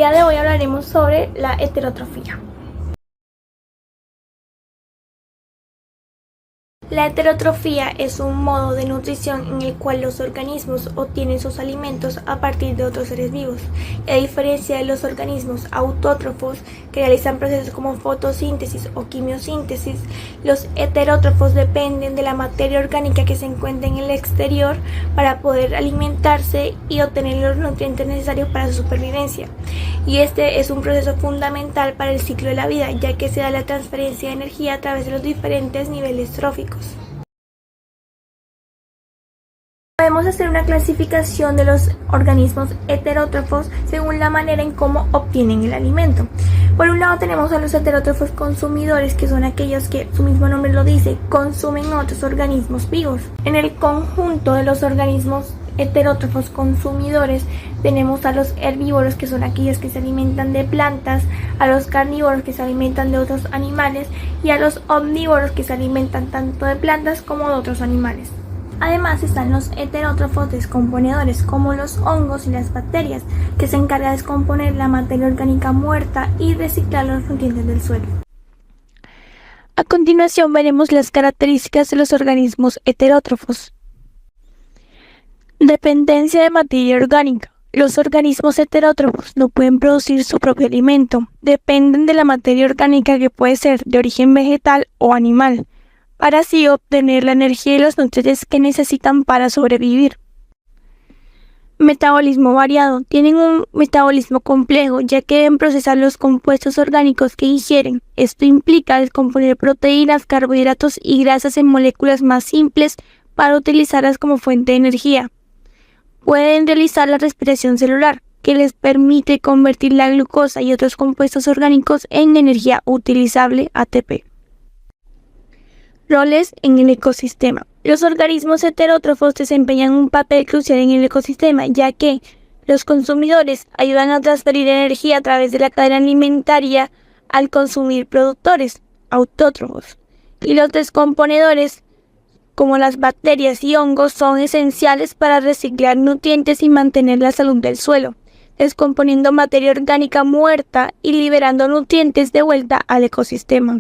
día de hoy hablaremos sobre la heterotrofía. La heterotrofía es un modo de nutrición en el cual los organismos obtienen sus alimentos a partir de otros seres vivos. Y a diferencia de los organismos autótrofos que realizan procesos como fotosíntesis o quimiosíntesis, los heterótrofos dependen de la materia orgánica que se encuentra en el exterior para poder alimentarse y obtener los nutrientes necesarios para su supervivencia. Y este es un proceso fundamental para el ciclo de la vida, ya que se da la transferencia de energía a través de los diferentes niveles tróficos. Podemos hacer una clasificación de los organismos heterótrofos según la manera en cómo obtienen el alimento. Por un lado tenemos a los heterótrofos consumidores, que son aquellos que, su mismo nombre lo dice, consumen otros organismos vivos. En el conjunto de los organismos heterótrofos consumidores tenemos a los herbívoros, que son aquellos que se alimentan de plantas, a los carnívoros, que se alimentan de otros animales, y a los omnívoros, que se alimentan tanto de plantas como de otros animales. Además están los heterótrofos descomponedores, como los hongos y las bacterias, que se encargan de descomponer la materia orgánica muerta y reciclar los nutrientes del suelo. A continuación veremos las características de los organismos heterótrofos. Dependencia de materia orgánica. Los organismos heterótrofos no pueden producir su propio alimento, dependen de la materia orgánica, que puede ser de origen vegetal o animal, para así obtener la energía y los nutrientes que necesitan para sobrevivir. Metabolismo variado. Tienen un metabolismo complejo, ya que deben procesar los compuestos orgánicos que ingieren. Esto implica descomponer proteínas, carbohidratos y grasas en moléculas más simples para utilizarlas como fuente de energía. Pueden realizar la respiración celular, que les permite convertir la glucosa y otros compuestos orgánicos en energía utilizable, ATP. Roles en el ecosistema. Los organismos heterótrofos desempeñan un papel crucial en el ecosistema, ya que los consumidores ayudan a transferir energía a través de la cadena alimentaria al consumir productores, autótrofos, y los descomponedores, como las bacterias y hongos, son esenciales para reciclar nutrientes y mantener la salud del suelo, descomponiendo materia orgánica muerta y liberando nutrientes de vuelta al ecosistema.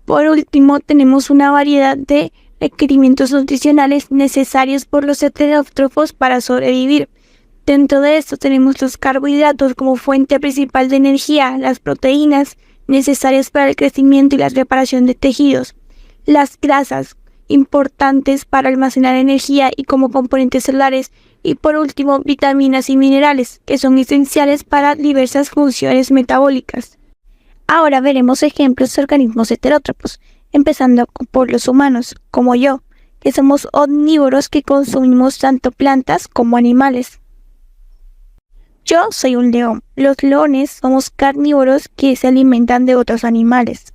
Por último, tenemos una variedad de requerimientos nutricionales necesarios por los heterótrofos para sobrevivir. Dentro de esto tenemos los carbohidratos como fuente principal de energía, las proteínas necesarias para el crecimiento y la reparación de tejidos, las grasas importantes para almacenar energía y como componentes celulares, y por último vitaminas y minerales, que son esenciales para diversas funciones metabólicas. Ahora veremos ejemplos de organismos heterótrofos, empezando por los humanos, como yo, que somos omnívoros, que consumimos tanto plantas como animales. Yo soy un león. Los leones somos carnívoros, que se alimentan de otros animales.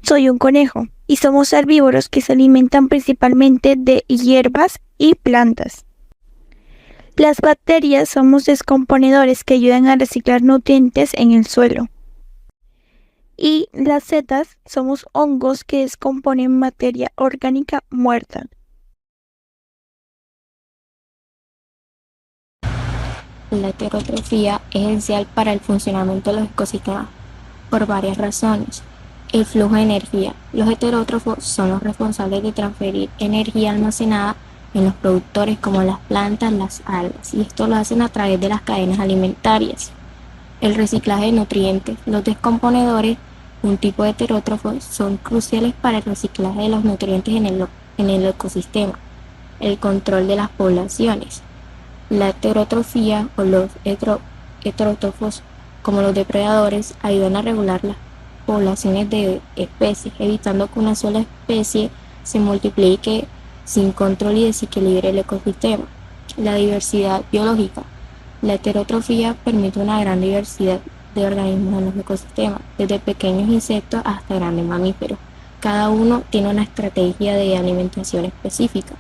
Soy un conejo y somos herbívoros, que se alimentan principalmente de hierbas y plantas. Las bacterias somos descomponedores, que ayudan a reciclar nutrientes en el suelo. Y las setas somos hongos, que descomponen materia orgánica muerta. La heterotrofía es esencial para el funcionamiento de los ecosistemas por varias razones. El flujo de energía. Los heterótrofos son los responsables de transferir energía almacenada en los productores, como las plantas, las algas, y esto lo hacen a través de las cadenas alimentarias. El reciclaje de nutrientes. Los descomponedores, un tipo de heterótrofos, son cruciales para el reciclaje de los nutrientes en el ecosistema. El control de las poblaciones. La heterotrofía o los heterótrofos, como los depredadores, ayudan a regular las poblaciones de especies, evitando que una sola especie se multiplique sin control y desequilibre el ecosistema. La diversidad biológica. La heterotrofía permite una gran diversidad de organismos en los ecosistemas, desde pequeños insectos hasta grandes mamíferos. Cada uno tiene una estrategia de alimentación específica.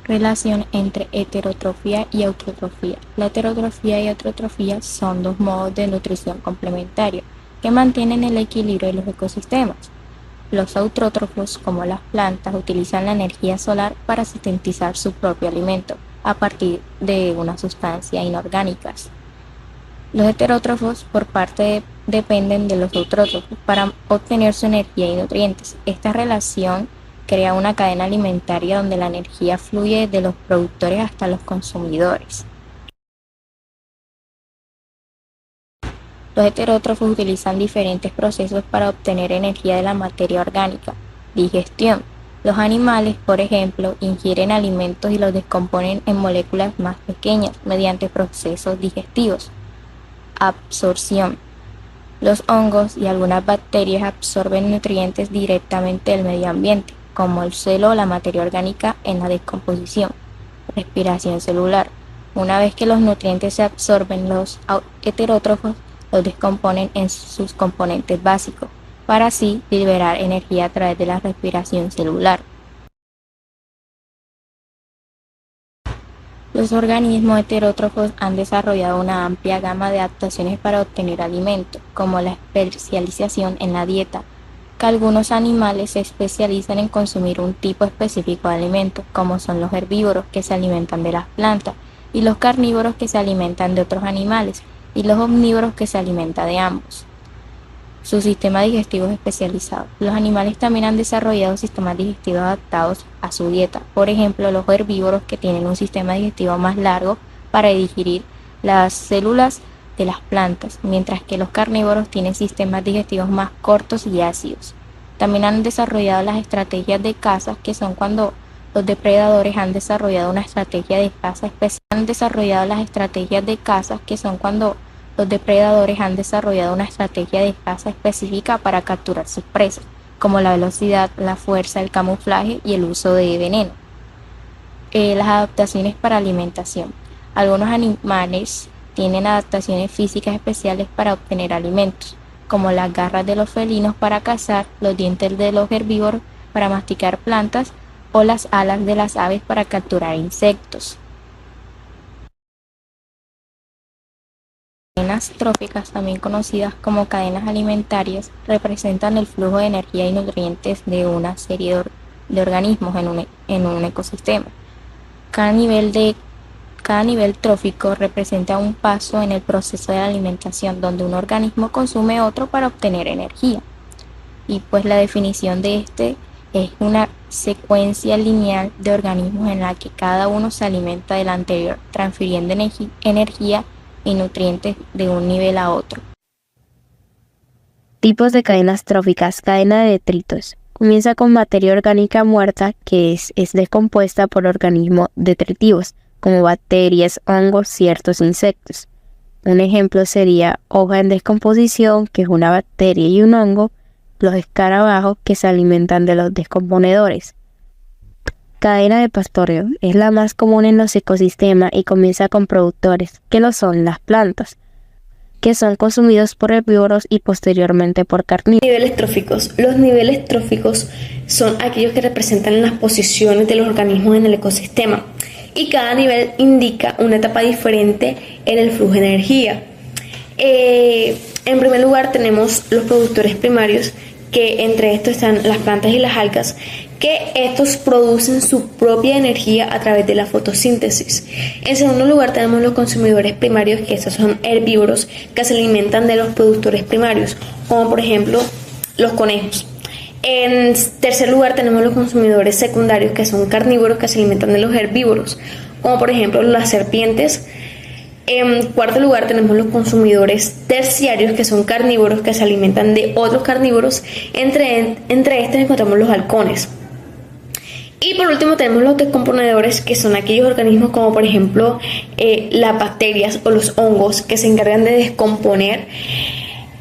Relación entre heterotrofía y autotrofía. La heterotrofía y autotrofía son dos modos de nutrición complementarios que mantienen el equilibrio de los ecosistemas. Los autótrofos, como las plantas, utilizan la energía solar para sintetizar su propio alimento, a partir de una sustancia inorgánicas. Los heterótrofos, por parte, dependen de los eutrótrofos para obtener su energía y nutrientes. Esta relación crea una cadena alimentaria donde la energía fluye de los productores hasta los consumidores. Los heterótrofos utilizan diferentes procesos para obtener energía de la materia orgánica. Digestión. Los animales, por ejemplo, ingieren alimentos y los descomponen en moléculas más pequeñas mediante procesos digestivos. Absorción. Los hongos y algunas bacterias absorben nutrientes directamente del medio ambiente, como el suelo o la materia orgánica en la descomposición. Respiración celular. Una vez que los nutrientes se absorben, los heterótrofos los descomponen en sus componentes básicos, para así liberar energía a través de la respiración celular. Los organismos heterótrofos han desarrollado una amplia gama de adaptaciones para obtener alimento, como la especialización en la dieta, que algunos animales se especializan en consumir un tipo específico de alimento, como son los herbívoros que se alimentan de las plantas, y los carnívoros que se alimentan de otros animales, y los omnívoros que se alimentan de ambos. Su sistema digestivo es especializado. Los animales también han desarrollado sistemas digestivos adaptados a su dieta. Por ejemplo, los herbívoros que tienen un sistema digestivo más largo para digerir las células de las plantas, mientras que los carnívoros tienen sistemas digestivos más cortos y ácidos. También han desarrollado las estrategias de caza, que son cuando los depredadores han desarrollado una estrategia de caza especial. Han desarrollado las estrategias de caza, que son cuando los depredadores han desarrollado una estrategia de caza específica para capturar sus presas, como la velocidad, la fuerza, el camuflaje y el uso de veneno. Las adaptaciones para alimentación. Algunos animales tienen adaptaciones físicas especiales para obtener alimentos, como las garras de los felinos para cazar, los dientes de los herbívoros para masticar plantas o las alas de las aves para capturar insectos. Cadenas tróficas, también conocidas como cadenas alimentarias, representan el flujo de energía y nutrientes de una serie de organismos en un ecosistema. Cada nivel trófico representa un paso en el proceso de alimentación donde un organismo consume otro para obtener energía. Y pues la definición de este es una secuencia lineal de organismos en la que cada uno se alimenta del anterior, transfiriendo energía y nutrientes de un nivel a otro. Tipos de cadenas tróficas. Cadena de detritos. Comienza con materia orgánica muerta que es descompuesta por organismos detritivos, como bacterias, hongos, ciertos insectos. Un ejemplo sería hoja en descomposición, que es una bacteria y un hongo, los escarabajos que se alimentan de los descomponedores. Cadena de pastoreo es la más común en los ecosistemas y comienza con productores, que lo son las plantas, que son consumidos por herbívoros y posteriormente por carnívoros. Niveles tróficos. Los niveles tróficos son aquellos que representan las posiciones de los organismos en el ecosistema y cada nivel indica una etapa diferente en el flujo de energía. En primer lugar tenemos los productores primarios, que entre estos están las plantas y las algas, que estos producen su propia energía a través de la fotosíntesis. En segundo lugar tenemos los consumidores primarios, que estos son herbívoros que se alimentan de los productores primarios, como por ejemplo los conejos. En tercer lugar tenemos los consumidores secundarios, que son carnívoros que se alimentan de los herbívoros, como por ejemplo las serpientes. En cuarto lugar tenemos los consumidores terciarios, que son carnívoros que se alimentan de otros carnívoros. Entre estos encontramos los halcones. Y por último tenemos los descomponedores, que son aquellos organismos como por ejemplo las bacterias o los hongos, que se encargan de descomponer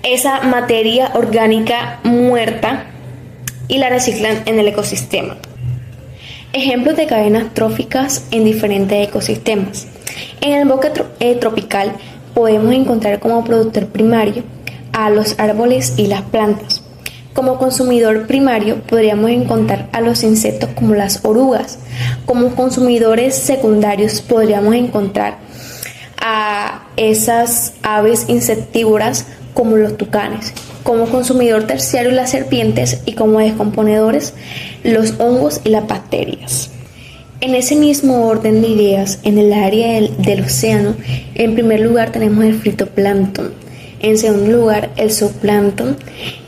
esa materia orgánica muerta y la reciclan en el ecosistema. Ejemplos de cadenas tróficas en diferentes ecosistemas. En el bosque tropical podemos encontrar como productor primario a los árboles y las plantas. Como consumidor primario podríamos encontrar a los insectos como las orugas. Como consumidores secundarios podríamos encontrar a esas aves insectívoras como los tucanes. Como consumidor terciario las serpientes y como descomponedores los hongos y las bacterias. En ese mismo orden de ideas, en el área del océano, en primer lugar tenemos el fitoplancton, en segundo lugar el zooplancton,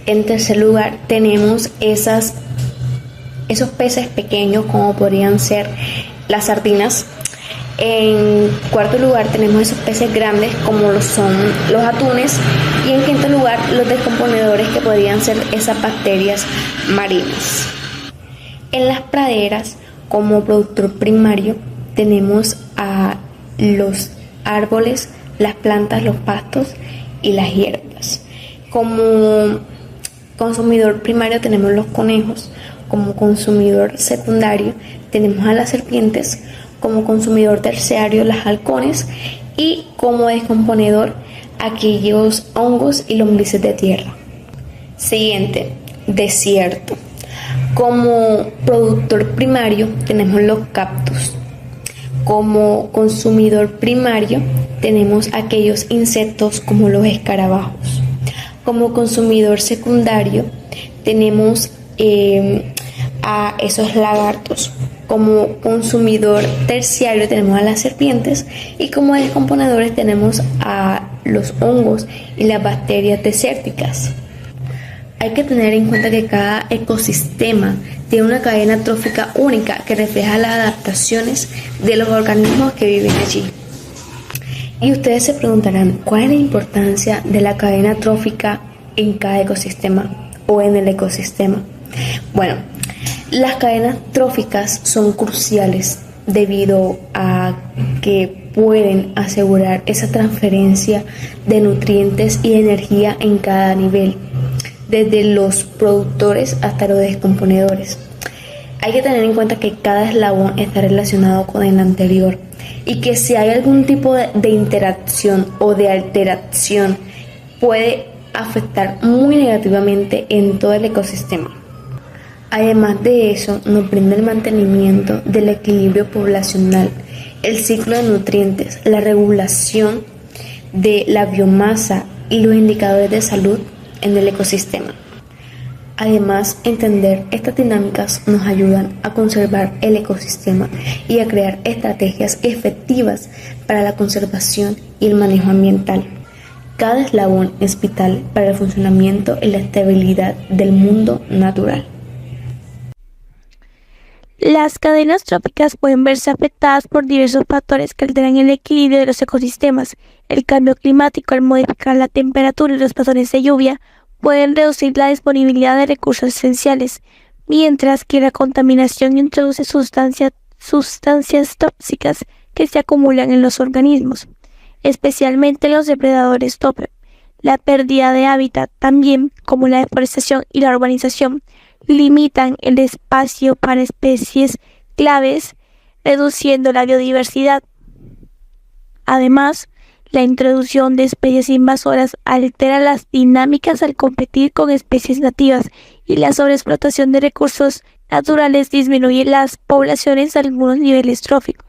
en tercer lugar tenemos esos peces pequeños como podrían ser las sardinas. En cuarto lugar tenemos esos peces grandes como lo son los atunes, y en quinto lugar los descomponedores que podrían ser esas bacterias marinas. En las praderas, como productor primario, tenemos a los árboles, las plantas, los pastos y las hierbas. Como consumidor primario tenemos los conejos, como consumidor secundario tenemos a las serpientes, como consumidor terciario las halcones, y como descomponedor aquellos hongos y lombrices de tierra. Siguiente, desierto. Como productor primario tenemos los cactus. Como consumidor primario tenemos aquellos insectos como los escarabajos. Como consumidor secundario tenemos a esos lagartos. Como consumidor terciario tenemos a las serpientes, y como descomponedores tenemos a los hongos y las bacterias desérticas. Hay que tener en cuenta que cada ecosistema tiene una cadena trófica única que refleja las adaptaciones de los organismos que viven allí. Y ustedes se preguntarán, ¿cuál es la importancia de la cadena trófica en cada ecosistema o en el ecosistema? Bueno, las cadenas tróficas son cruciales debido a que pueden asegurar esa transferencia de nutrientes y energía en cada nivel, desde los productores hasta los descomponedores. Hay que tener en cuenta que cada eslabón está relacionado con el anterior, y que si hay algún tipo de interacción o de alteración puede afectar muy negativamente en todo el ecosistema. Además de eso, nos brinda el mantenimiento del equilibrio poblacional, el ciclo de nutrientes, la regulación de la biomasa y los indicadores de salud en el ecosistema. Además, entender estas dinámicas nos ayudan a conservar el ecosistema y a crear estrategias efectivas para la conservación y el manejo ambiental. Cada eslabón es vital para el funcionamiento y la estabilidad del mundo natural. Las cadenas tróficas pueden verse afectadas por diversos factores que alteran el equilibrio de los ecosistemas. El cambio climático, al modificar la temperatura y los patrones de lluvia, pueden reducir la disponibilidad de recursos esenciales, mientras que la contaminación introduce sustancias tóxicas que se acumulan en los organismos, especialmente los depredadores tope. La pérdida de hábitat, también como la deforestación y la urbanización, limitan el espacio para especies claves, reduciendo la biodiversidad. Además, la introducción de especies invasoras altera las dinámicas al competir con especies nativas, y la sobreexplotación de recursos naturales disminuye las poblaciones a algunos niveles tróficos.